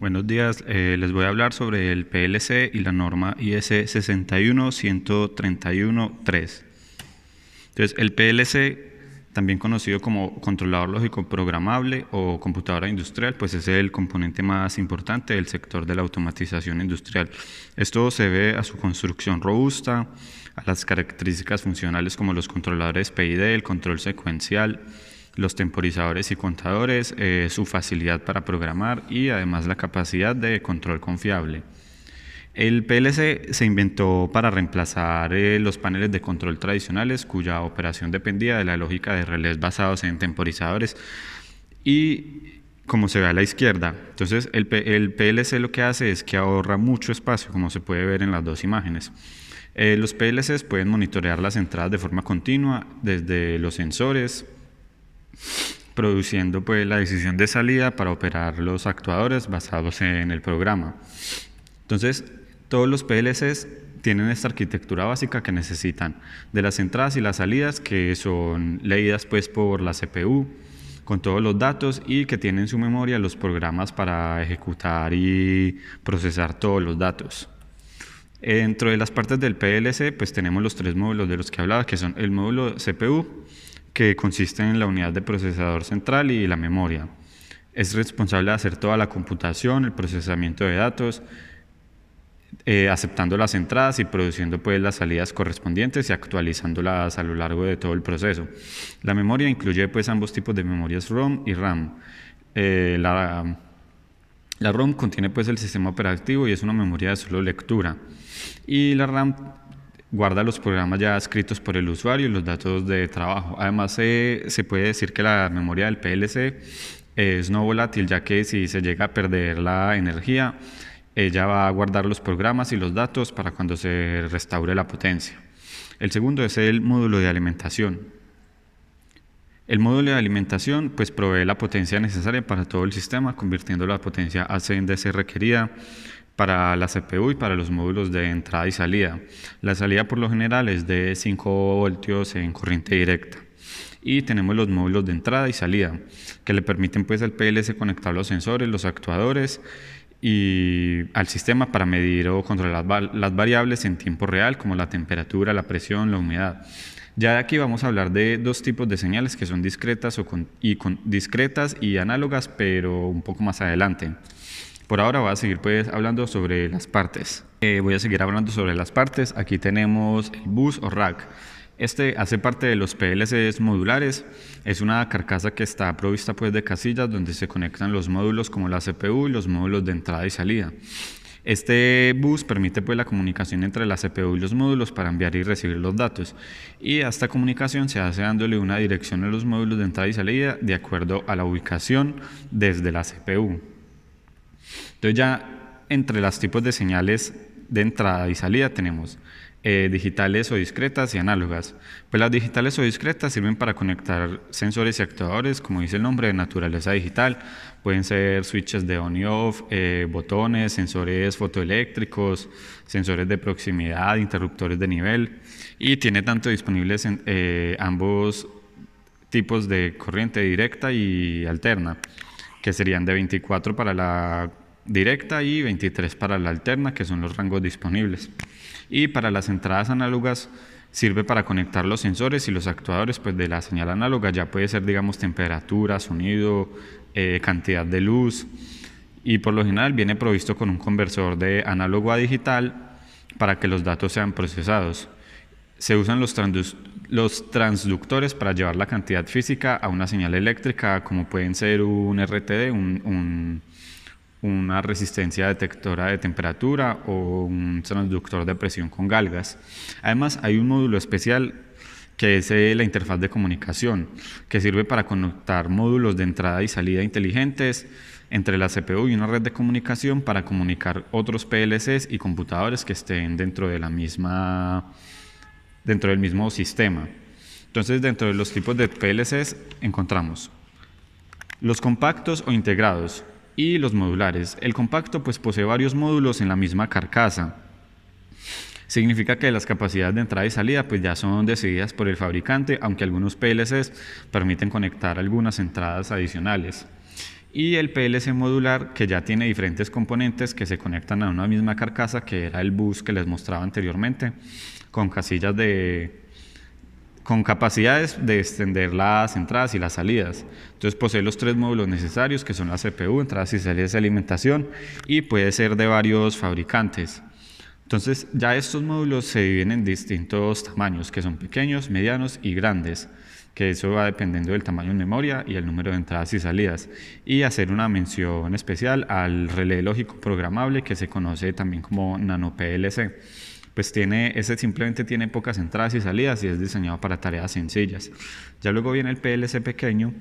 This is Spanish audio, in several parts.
Buenos días, les voy a hablar sobre el PLC y la norma IS 61131-3. Entonces, el PLC, también conocido como controlador lógico programable o computadora industrial, pues es el componente más importante del sector de la automatización industrial. Esto se debe a su construcción robusta, a las características funcionales como los controladores PID, el control secuencial, los temporizadores y contadores, su facilidad para programar y además la capacidad de control confiable. El PLC se inventó para reemplazar los paneles de control tradicionales cuya operación dependía de la lógica de relés basados en temporizadores y como se ve a la izquierda. Entonces el PLC lo que hace es que ahorra mucho espacio, como se puede ver en las dos imágenes. Los PLCs pueden monitorear las entradas de forma continua desde los sensores, produciendo pues la decisión de salida para operar los actuadores basados en el programa. Entonces, todos los PLCs tienen esta arquitectura básica que necesitan de las entradas y las salidas que son leídas pues por la CPU con todos los datos y que tienen en su memoria los programas para ejecutar y procesar todos los datos. Dentro de las partes del PLC pues tenemos los tres módulos de los que hablaba, que son el módulo CPU, que consiste en la unidad de procesador central y la memoria. Es responsable de hacer toda la computación, el procesamiento de datos, aceptando las entradas y produciendo pues las salidas correspondientes y actualizándolas a lo largo de todo el proceso. La memoria incluye pues ambos tipos de memorias ROM y RAM. La ROM contiene pues el sistema operativo y es una memoria de solo lectura. Y la RAM guarda los programas ya escritos por el usuario y los datos de trabajo. Además, se puede decir que la memoria del PLC es no volátil, ya que si se llega a perder la energía, ella va a guardar los programas y los datos para cuando se restaure la potencia. El segundo es el módulo de alimentación. El módulo de alimentación pues provee la potencia necesaria para todo el sistema, convirtiendo la potencia AC en DC requerida para la CPU y para los módulos de entrada y salida. La salida por lo general es de 5 voltios en corriente directa. Y tenemos los módulos de entrada y salida, que le permiten pues al PLC conectar los sensores, los actuadores y al sistema para medir o controlar las variables en tiempo real, como la temperatura, la presión, la humedad. Ya de aquí vamos a hablar de dos tipos de señales que son discretas discretas y análogas, pero un poco más adelante. Por ahora voy a seguir pues hablando sobre las partes. Aquí tenemos el bus o rack. Este hace parte de los PLCs modulares. Es una carcasa que está provista pues de casillas donde se conectan los módulos como la CPU y los módulos de entrada y salida. Este bus permite pues la comunicación entre la CPU y los módulos para enviar y recibir los datos, y esta comunicación se hace dándole una dirección a los módulos de entrada y salida de acuerdo a la ubicación desde la CPU. Entonces ya entre los tipos de señales de entrada y salida tenemos digitales o discretas y análogas. Pues las digitales o discretas sirven para conectar sensores y actuadores, como dice el nombre, de naturaleza digital. Pueden ser switches de on y off, botones, sensores fotoeléctricos, sensores de proximidad, interruptores de nivel, y tiene tanto disponibles en ambos tipos de corriente directa y alterna, que serían de 24 para la directa y 23 para la alterna, que son los rangos disponibles. Y para las entradas análogas sirve para conectar los sensores y los actuadores pues de la señal análoga. Ya puede ser, digamos, temperatura, sonido, cantidad de luz, y por lo general viene provisto con un conversor de análogo a digital para que los datos sean procesados. Se usan los transductores para llevar la cantidad física a una señal eléctrica, como pueden ser un RTD, una resistencia detectora de temperatura o un transductor de presión con galgas. Además, hay un módulo especial que es la interfaz de comunicación, que sirve para conectar módulos de entrada y salida inteligentes entre la CPU y una red de comunicación para comunicar otros PLCs y computadores que estén dentro del mismo sistema. Entonces, dentro de los tipos de PLCs encontramos los compactos o integrados y los modulares. El compacto pues posee varios módulos en la misma carcasa. Significa que las capacidades de entrada y salida pues ya son decididas por el fabricante, aunque algunos PLCs permiten conectar algunas entradas adicionales. y el PLC modular, que ya tiene diferentes componentes que se conectan a una misma carcasa, que era el bus que les mostraba anteriormente, con casillas con capacidades de extender las entradas y las salidas. Entonces posee los 3 módulos necesarios, que son la CPU, entradas y salidas de alimentación, y puede ser de varios fabricantes. Entonces ya estos módulos se dividen en distintos tamaños, que son pequeños, medianos y grandes, que eso va dependiendo del tamaño de memoria y el número de entradas y salidas. Y hacer una mención especial al relé lógico programable, que se conoce también como NanoPLC. Pues ese simplemente tiene pocas entradas y salidas y es diseñado para tareas sencillas. Ya luego viene el PLC pequeño,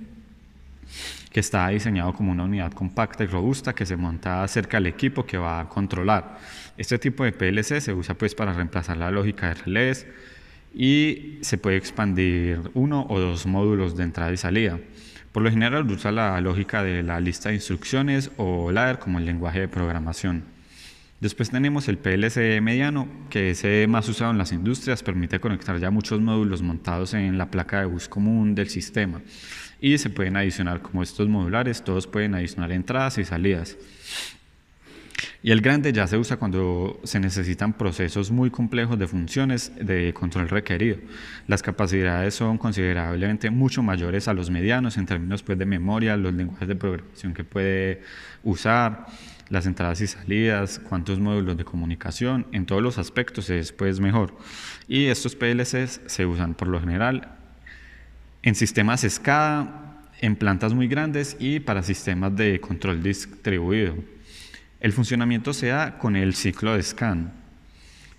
que está diseñado como una unidad compacta y robusta que se monta cerca del equipo que va a controlar. Este tipo de PLC se usa pues para reemplazar la lógica de relés y se puede expandir 1 o 2 módulos de entrada y salida. Por lo general usa la lógica de la lista de instrucciones o ladder como el lenguaje de programación. Después tenemos el PLC mediano, que es más usado en las industrias, permite conectar ya muchos módulos montados en la placa de bus común del sistema. Y se pueden adicionar, como estos modulares, todos pueden adicionar entradas y salidas. Y el grande ya se usa cuando se necesitan procesos muy complejos de funciones de control requerido. Las capacidades son considerablemente mucho mayores a los medianos en términos pues, de memoria, los lenguajes de programación que puede usar, las entradas y salidas, cuántos módulos de comunicación, en todos los aspectos es pues mejor. Y estos PLCs se usan por lo general en sistemas SCADA, en plantas muy grandes y para sistemas de control distribuido. El funcionamiento se da con el ciclo de scan.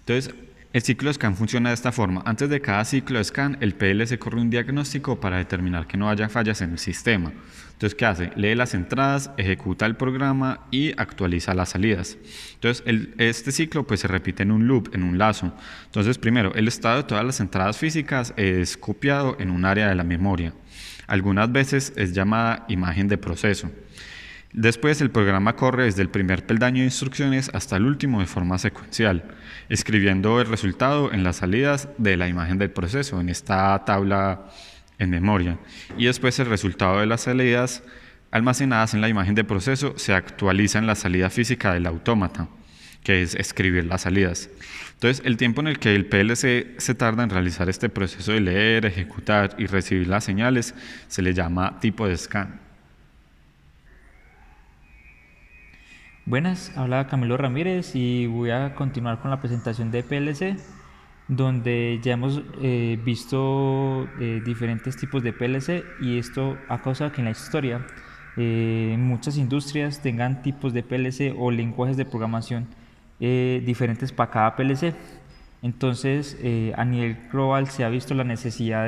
Entonces, el ciclo de scan funciona de esta forma. Antes de cada ciclo de scan, el PLC corre un diagnóstico para determinar que no haya fallas en el sistema. Entonces, ¿qué hace? Lee las entradas, ejecuta el programa y actualiza las salidas. Entonces, este ciclo pues, se repite en un loop, en un lazo. Entonces, primero, el estado de todas las entradas físicas es copiado en un área de la memoria. Algunas veces es llamada imagen de proceso. Después el programa corre desde el primer peldaño de instrucciones hasta el último de forma secuencial, escribiendo el resultado en las salidas de la imagen del proceso, en esta tabla en memoria. Y después el resultado de las salidas almacenadas en la imagen de proceso se actualiza en la salida física del autómata, que es escribir las salidas. Entonces, el tiempo en el que el PLC se tarda en realizar este proceso de leer, ejecutar y recibir las señales se le llama tiempo de scan. Buenas, habla Camilo Ramírez y voy a continuar con la presentación de PLC, donde ya hemos visto diferentes tipos de PLC y esto ha causado que en la historia muchas industrias tengan tipos de PLC o lenguajes de programación diferentes para cada PLC. Entonces, a nivel global se ha visto la necesidad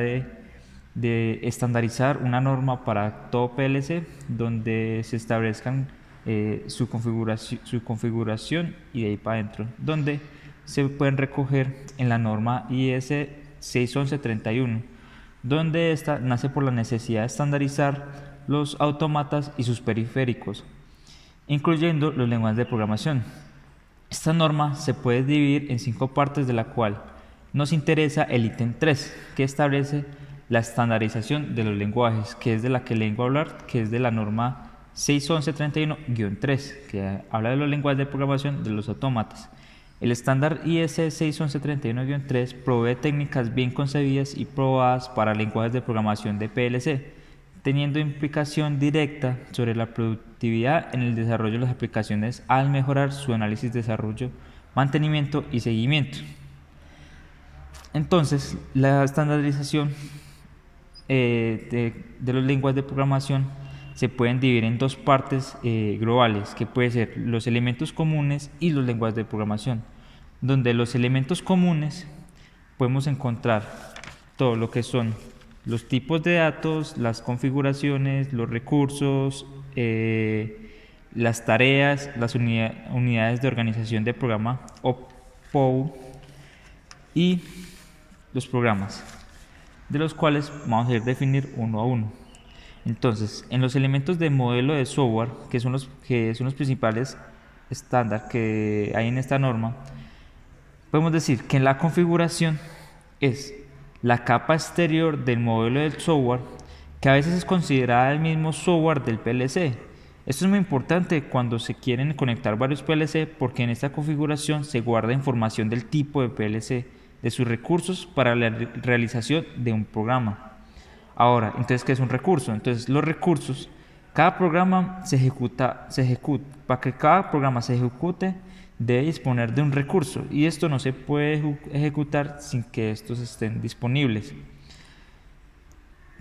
de estandarizar una norma para todo PLC donde se establezcan su configuración y de ahí para adentro, donde se pueden recoger en la norma IS 61131, donde esta nace por la necesidad de estandarizar los autómatas y sus periféricos, incluyendo los lenguajes de programación. Esta norma se puede dividir en 5 partes, de la cual nos interesa el ítem 3, que establece la estandarización de los lenguajes, que es de la que le vengo a hablar, que es de la norma 61131-3, que habla de los lenguajes de programación de los autómatas. El estándar IS 61131-3 provee técnicas bien concebidas y probadas para lenguajes de programación de PLC, teniendo implicación directa sobre la productividad en el desarrollo de las aplicaciones al mejorar su análisis, desarrollo, mantenimiento y seguimiento. Entonces, la estandarización de los lenguajes de programación se pueden dividir en 2 partes globales, que pueden ser los elementos comunes y los lenguajes de programación, donde los elementos comunes podemos encontrar todo lo que son los tipos de datos, las configuraciones, los recursos, las tareas, las unidades de organización de programa o POU y los programas, de los cuales vamos a ir definir uno a uno. Entonces, en los elementos de modelo de software, que son los principales estándar que hay en esta norma, podemos decir que en la configuración es la capa exterior del modelo del software, que a veces es considerada el mismo software del PLC. Esto es muy importante cuando se quieren conectar varios PLC porque en esta configuración se guarda información del tipo de PLC, de sus recursos para la realización de un programa. Ahora, entonces, ¿qué es un recurso? Entonces, los recursos, cada programa se ejecuta, para que cada programa se ejecute, debe disponer de un recurso y esto no se puede ejecutar sin que estos estén disponibles.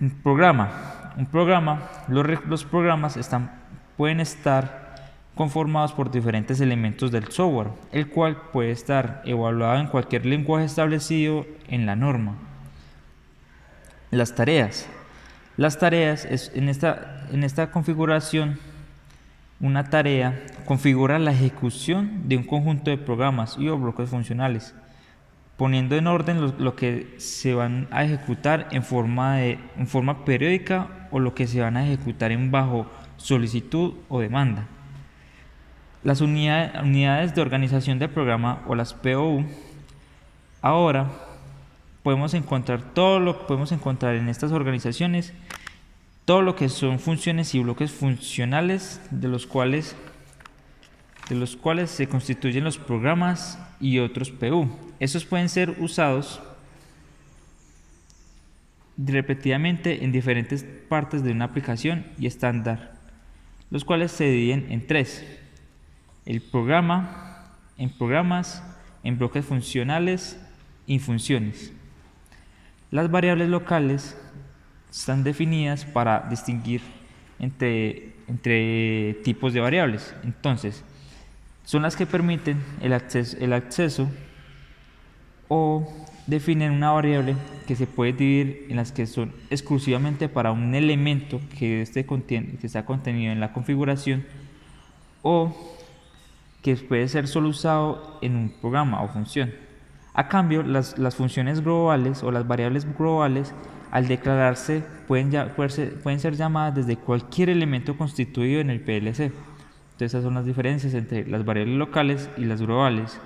Un programa, los programas pueden estar conformados por diferentes elementos del software, el cual puede estar evaluado en cualquier lenguaje establecido en la norma. Las tareas es en esta configuración. Una tarea configura la ejecución de un conjunto de programas y o bloques funcionales, poniendo en orden lo que se van a ejecutar en forma periódica o lo que se van a ejecutar en bajo solicitud o demanda. Las unidades de organización del programa o las POU. Ahora podemos encontrar en estas organizaciones todo lo que son funciones y bloques funcionales de los cuales se constituyen los programas y otros PU. Estos pueden ser usados repetidamente en diferentes partes de una aplicación y estándar, los cuales se dividen en tres: el programa, en programas, en bloques funcionales y funciones. Las variables locales están definidas para distinguir entre tipos de variables. Entonces, son las que permiten el acceso o definen una variable que se puede dividir en las que son exclusivamente para un elemento que está contenido en la configuración o que puede ser solo usado en un programa o función. A cambio, las funciones globales o las variables globales, al declararse, pueden ser llamadas desde cualquier elemento constituido en el PLC. Entonces, esas son las diferencias entre las variables locales y las globales.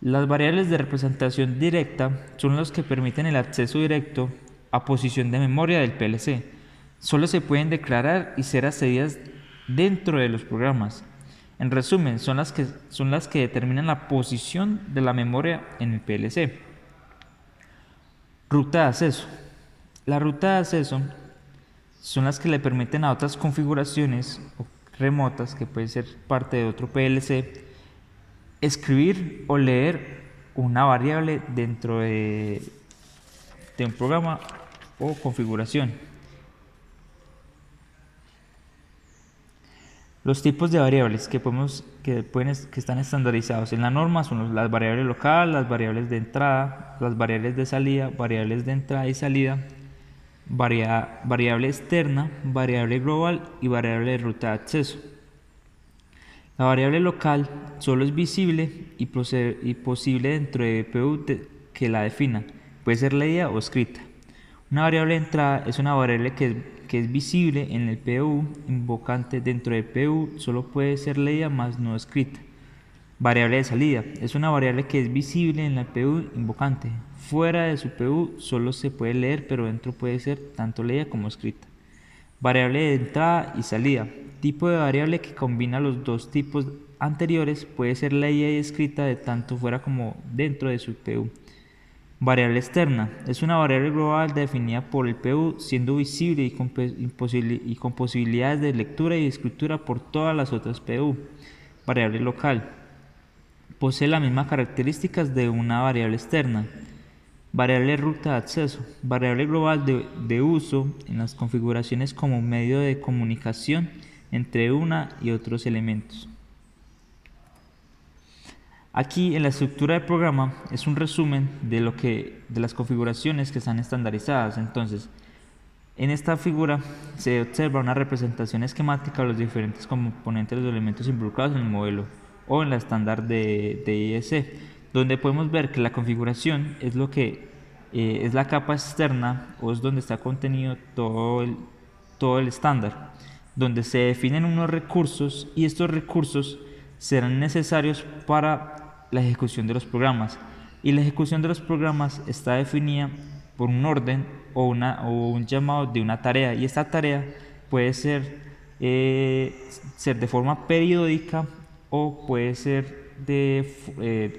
Las variables de representación directa son las que permiten el acceso directo a posición de memoria del PLC. Solo se pueden declarar y ser accedidas dentro de los programas. En resumen, son las que determinan la posición de la memoria en el PLC. Ruta de acceso. La ruta de acceso son las que le permiten a otras configuraciones remotas, que pueden ser parte de otro PLC, escribir o leer una variable dentro de un programa o configuración. Los tipos de variables que están estandarizados en la norma son las variables locales, las variables de entrada, las variables de salida, variables de entrada y salida, variable externa, variable global y variable de ruta de acceso. La variable local solo es visible y posible dentro de PU que la defina. Puede ser leída o escrita. Una variable de entrada es una variable que es visible en el PU invocante. Dentro del PU solo puede ser leída más no escrita. Variable de salida es una variable que es visible en la PU invocante. Fuera de su PU solo se puede leer, pero dentro puede ser tanto leída como escrita. Variable de entrada y salida. Tipo de variable que combina los dos tipos anteriores, puede ser leída y escrita de tanto fuera como dentro de su PU. Variable externa es una variable global definida por el PU, siendo visible y con posibilidades de lectura y escritura por todas las otras PU. Variable local posee las mismas características de una variable externa. Variable ruta de acceso, variable global de uso en las configuraciones como medio de comunicación entre una y otros elementos. Aquí en la estructura del programa es un resumen de las configuraciones que están estandarizadas. Entonces, en esta figura se observa una representación esquemática de los diferentes componentes de los elementos involucrados en el modelo o en la estándar de IEC, donde podemos ver que la configuración es lo que es la capa externa o es donde está contenido todo el estándar, donde se definen unos recursos y estos recursos serán necesarios para la ejecución de los programas, y la ejecución de los programas está definida por un orden o un llamado de una tarea, y esta tarea puede ser ser de forma periódica o puede ser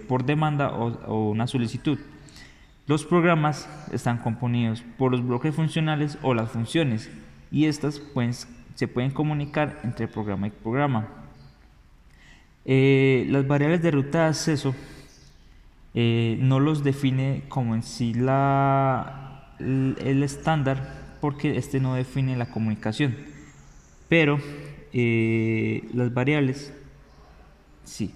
por demanda o una solicitud. Los programas están componidos por los bloques funcionales o las funciones y estas se pueden comunicar entre programa y programa. Las variables de ruta de acceso no los define como en sí el estándar, porque este no define la comunicación, pero las variables sí.